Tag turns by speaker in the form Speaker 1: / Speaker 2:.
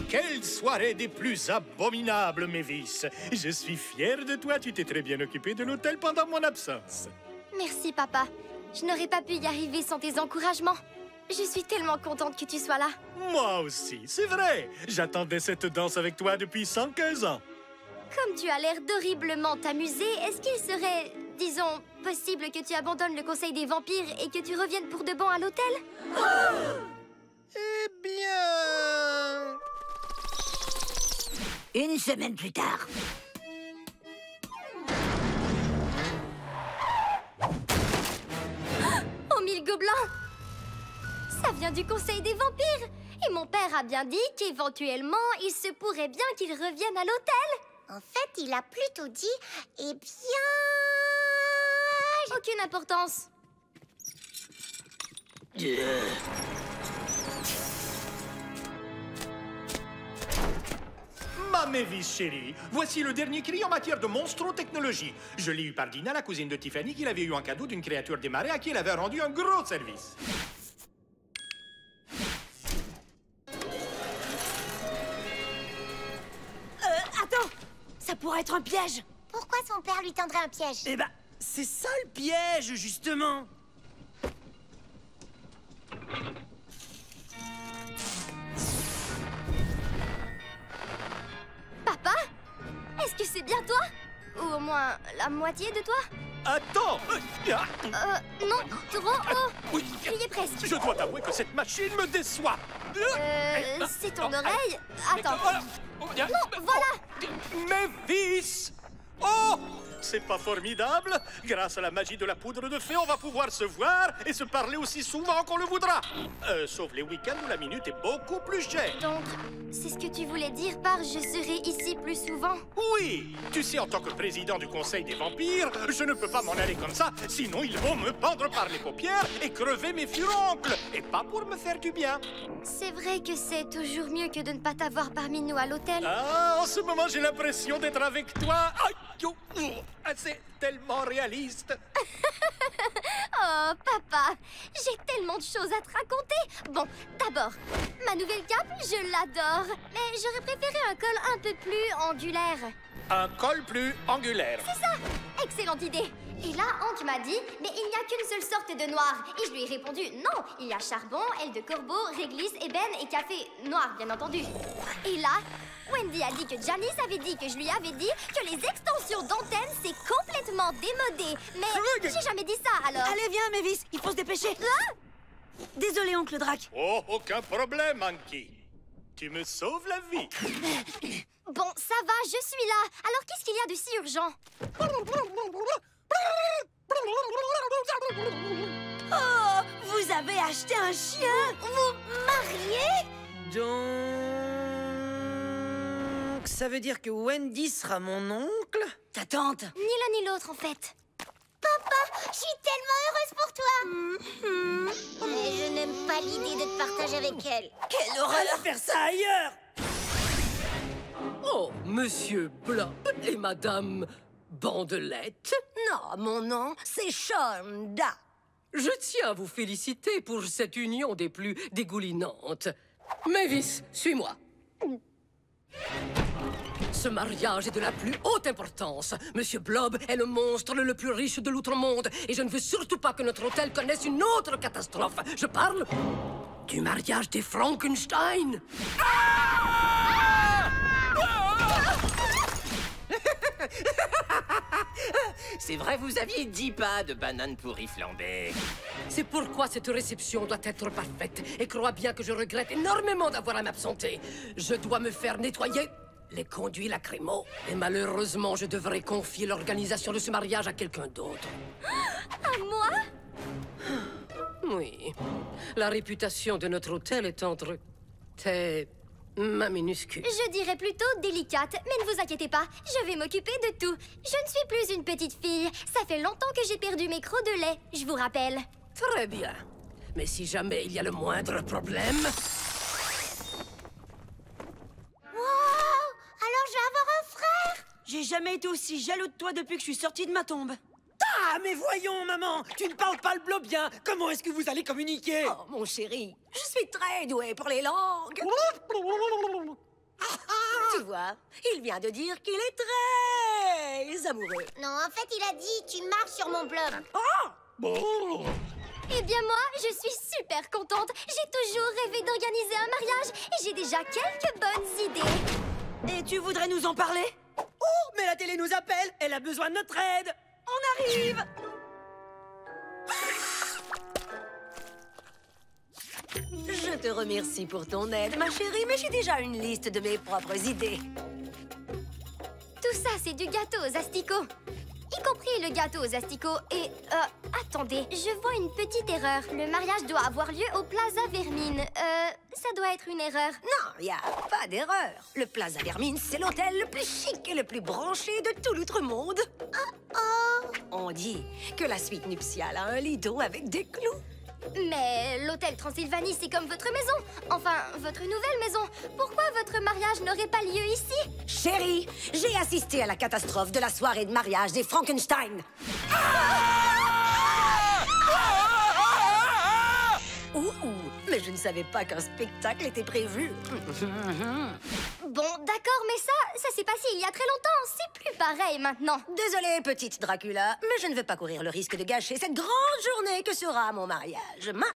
Speaker 1: quelle soirée des plus abominables, Mavis. Je suis fier de toi, tu t'es très bien occupé de l'hôtel pendant mon absence.
Speaker 2: Merci, papa. Je n'aurais pas pu y arriver sans tes encouragements. Je suis tellement contente que tu sois là.
Speaker 1: Moi aussi, c'est vrai. J'attendais cette danse avec toi depuis 115 ans.
Speaker 2: Comme tu as l'air d'horriblement t'amuser, est-ce qu'il serait, disons, possible que tu abandonnes le conseil des vampires et que tu reviennes pour de bon à l'hôtel?
Speaker 1: Eh bien...
Speaker 3: Une semaine plus tard.
Speaker 2: Oh, mille gobelins! Ça vient du conseil des vampires! Et mon père a bien dit qu'éventuellement, il se pourrait bien qu'il revienne à l'hôtel!
Speaker 4: En fait, il a plutôt dit, eh bien...
Speaker 2: Aucune importance.
Speaker 1: Ma Mavis chérie, voici le dernier cri en matière de monstro-technologie. Je l'ai eu par Dina, la cousine de Tiffany, qui l'avait eu en cadeau d'une créature des marais à qui elle avait rendu un gros service.
Speaker 3: Attends! Ça pourrait être un piège!
Speaker 4: Pourquoi son père lui tendrait un piège?
Speaker 5: Eh ben, c'est ça le piège, justement.
Speaker 2: Papa? Est-ce que c'est bien toi? Ou au moins la moitié de toi?
Speaker 1: Attends!
Speaker 2: Non, trop haut!
Speaker 1: Oui.
Speaker 2: Tu y es presque.
Speaker 1: Je dois t'avouer que cette machine me déçoit.
Speaker 2: C'est ton oreille? Attends.
Speaker 1: Non,
Speaker 2: voilà!
Speaker 1: Mavis! Oh! C'est pas formidable? Grâce à la magie de la poudre de fée, on va pouvoir se voir et se parler aussi souvent qu'on le voudra. Sauf les week-ends où la minute est beaucoup plus chère.
Speaker 2: Donc, c'est ce que tu voulais dire par « je serai ici plus souvent ».
Speaker 1: Oui! Tu sais, en tant que président du Conseil des vampires, je ne peux pas m'en aller comme ça, sinon ils vont me pendre par les paupières et crever mes furoncles. Et pas pour me faire du bien.
Speaker 2: C'est vrai que c'est toujours mieux que de ne pas t'avoir parmi nous à l'hôtel.
Speaker 1: Ah, en ce moment, j'ai l'impression d'être avec toi. Aïe, oh, c'est tellement réaliste.
Speaker 2: Oh, papa, j'ai tellement de choses à te raconter. Bon, d'abord, ma nouvelle cape, je l'adore. Mais j'aurais préféré un col un peu plus angulaire.
Speaker 1: Un col plus angulaire.
Speaker 2: C'est ça! Excellente idée. Et là, Hank m'a dit, mais il n'y a qu'une seule sorte de noir. Et je lui ai répondu, non, il y a charbon, aile de corbeau, réglisse, ébène et café noir, bien entendu. Et là, Wendy a dit que Janice avait dit que je lui avais dit que les extensions d'antenne, c'est complètement démodé. Mais j'ai jamais dit ça, alors.
Speaker 3: Allez, viens, Mavis, il faut se dépêcher. Désolé, oncle Drac.
Speaker 1: Oh, aucun problème, Anki. Tu me sauves la vie.
Speaker 2: Bon, ça va, je suis là. Alors, qu'est-ce qu'il y a de si urgent?
Speaker 3: Oh, vous avez acheté un chien? Vous mariez?
Speaker 5: Donc... ça veut dire que Wendy sera mon oncle?
Speaker 3: Ta tante?
Speaker 2: Ni l'un ni l'autre, en fait.
Speaker 4: Papa, je suis tellement heureuse pour toi. Mais je n'aime pas l'idée de te partager avec elle.
Speaker 3: Quelle
Speaker 5: On
Speaker 3: horreur!
Speaker 5: va faire ça ailleurs!
Speaker 6: Oh, Monsieur Blob et Madame Bandelette,
Speaker 3: Non, mon nom, c'est Shonda.
Speaker 6: je tiens à vous féliciter pour cette union des plus dégoulinantes. Mavis, suis-moi. Ce mariage est de la plus haute importance. Monsieur Blob est le monstre le plus riche de l'outre-monde et je ne veux surtout pas que notre hôtel connaisse une autre catastrophe. Je parle du mariage des Frankenstein.
Speaker 7: C'est vrai, vous aviez 10 pas de bananes pourries flambées.
Speaker 6: C'est pourquoi cette réception doit être parfaite. Et crois bien que je regrette énormément d'avoir à m'absenter. Je dois me faire nettoyer les conduits lacrymaux. Et malheureusement, je devrais confier l'organisation de ce mariage à quelqu'un d'autre.
Speaker 2: À moi?
Speaker 6: Oui. La réputation de notre hôtel est entre tes mains minuscules.
Speaker 2: Je dirais plutôt délicate, mais ne vous inquiétez pas, je vais m'occuper de tout. Je ne suis plus une petite fille. Ça fait longtemps que j'ai perdu mes crocs de lait, je vous rappelle.
Speaker 6: Très bien. Mais si jamais il y a le moindre problème...
Speaker 4: Wow! Alors je vais avoir un frère!
Speaker 3: J'ai jamais été aussi jaloux de toi depuis que je suis sortie de ma tombe.
Speaker 5: Ah, mais voyons, maman! Tu ne parles pas le blobien! Comment est-ce que vous allez communiquer?
Speaker 3: Oh, mon chéri, je suis très douée pour les langues. Tu vois, il vient de dire qu'il est très amoureux.
Speaker 4: Non, en fait, il a dit tu marches sur mon blob.
Speaker 2: Eh bien moi, je suis super contente. J'ai toujours rêvé d'organiser un mariage et j'ai déjà quelques bonnes idées.
Speaker 3: Et tu voudrais nous en parler?
Speaker 5: Oh, mais la télé nous appelle. Elle a besoin de notre aide.
Speaker 3: On arrive! Je te remercie pour ton aide, ma chérie, mais j'ai déjà une liste de mes propres idées.
Speaker 2: Tout ça, c'est du gâteau aux asticots. Y compris le gâteau aux asticots. Et, attendez, je vois une petite erreur. Le mariage doit avoir lieu au Plaza Vermine. Ça doit être une erreur.
Speaker 3: Non, y a pas d'erreur. Le Plaza Vermine, c'est l'hôtel le plus chic et le plus branché de tout l'outre-monde. On dit que la suite nuptiale a un lido avec des clous.
Speaker 2: Mais l'hôtel Transylvanie, c'est comme votre maison. Enfin, votre nouvelle maison. Pourquoi votre mariage n'aurait pas lieu ici?
Speaker 3: Chérie, j'ai assisté à la catastrophe de la soirée de mariage des Frankenstein. Ouh, mais je ne savais pas qu'un spectacle était prévu.
Speaker 2: Bon, d'accord, mais ça s'est passé il y a très longtemps. C'est plus pareil maintenant.
Speaker 3: Désolée, petite Dracula, mais je ne veux pas courir le risque de gâcher cette grande journée que sera mon mariage.